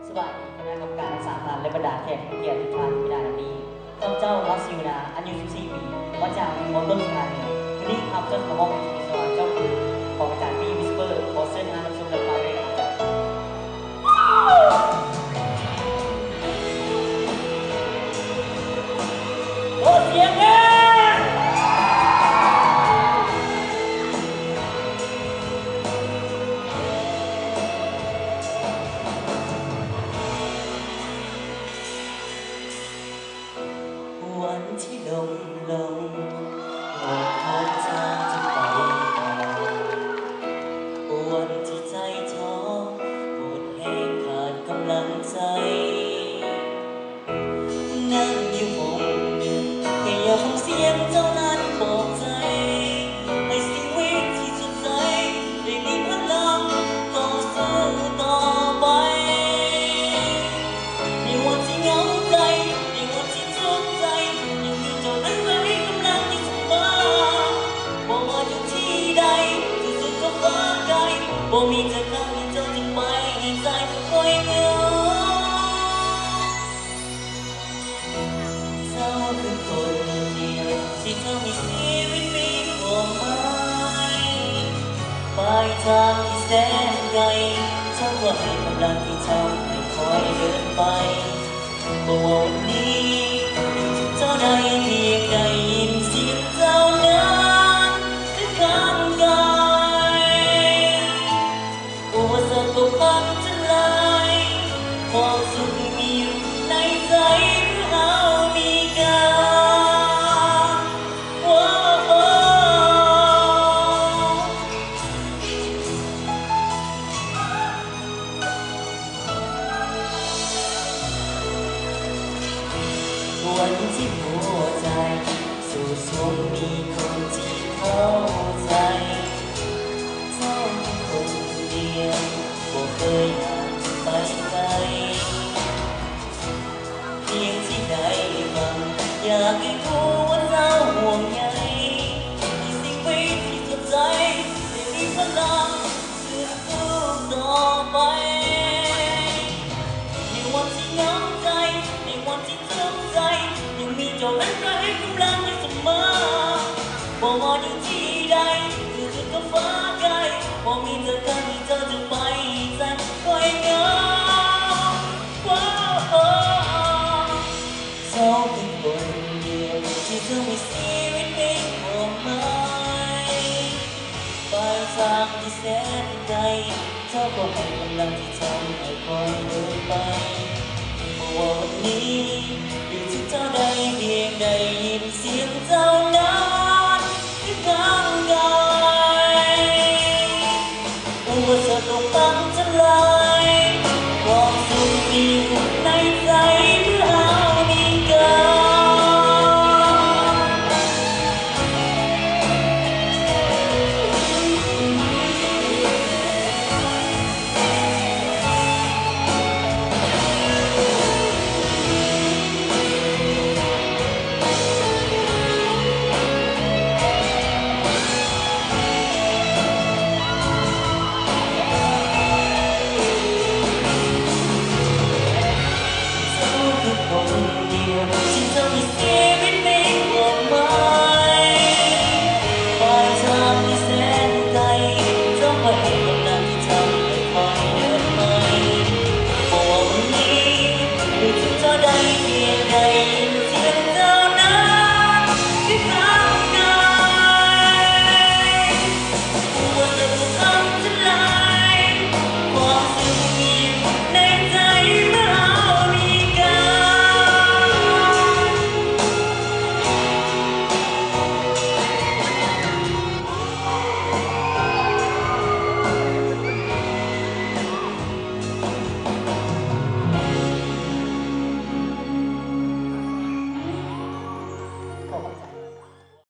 สวัสดีคณะกรรมการทั้ง3 ท่านและบรรดาแขกผู้เกียรติทุกท่านที่ได้นี้ข้าพเจ้ารัสซิวนาอายุ14 ปีมาจากมอต้นสถานีวันนี้ข้าพเจ้าจะมามอบเป็นวิศวะเจ้าคือของอาจารย์ปีวิสเปอร์ขอเชิญงานรับชมและฟังด้วยครับโอ้เสียงเนี่ยวันที่ลงหมดทางทางจะไปต่อวันที่ใจท้อปวดแห้งขาดกำลังใจนั่งอยู่ห้องหนึ่งแค่อยากฟังเสียงเจ้านั้นบอกใจให้ชีวิตที่สดใสได้มีพลังต่อสู้ต่อไปในวันที่เหงาใจในวันที่ทุกข์ใจยังมีเจ้านั้นไว้กำลังที่เสมอบอกว่าอยู่ที่ใดที่สุดก็ฟ้าไกลบอกมีเธอข้างที่เจ้าจะไปให้ใจคอยเหงาเจ้าคือคนเดียวที่ทำให้ชีวิตมีความหมายปลายทางที่แสนไกลเจ้าก็ให้กำลังที่เจ้าให้คอยเดินไปบอกว่าวันนี้เจ้าได้เพียงได้ยินเสียงเจ้านั้นคือข้างกายอุปสรรคก็พังทลายความสุขมีอยู่ในใจเมื่อเรามีกันวันที่หัวใจสู่สวงมีคนที่เข้าใจเจ้าเป็นคนเดียวบ่เคยอยากไปไกลเพียงที่ได้ฟังอยากให้รู้ว่าเจ้าห่วงใยในสิ่งวิตที่สดใสได้มีพลังสืบสู้ต่อไปในวันที่เหงาใจในวันที่ทุกข์ใจยังมีเจ้านั้นคอยให้กำลังอยู่เสมอบอกว่าอยู่ที่ใดที่สุดก็ฟ้าไกลบอกมีเธอข้างที่เจ้าจะไปใจคอยเหงาเจ้าเป็นคนเดียวที่ทำให้ชีวิตมีความหมายปลายทางที่แสนไกลเจ้าก็ให้กำลังที่ทำให้คอยเดินไป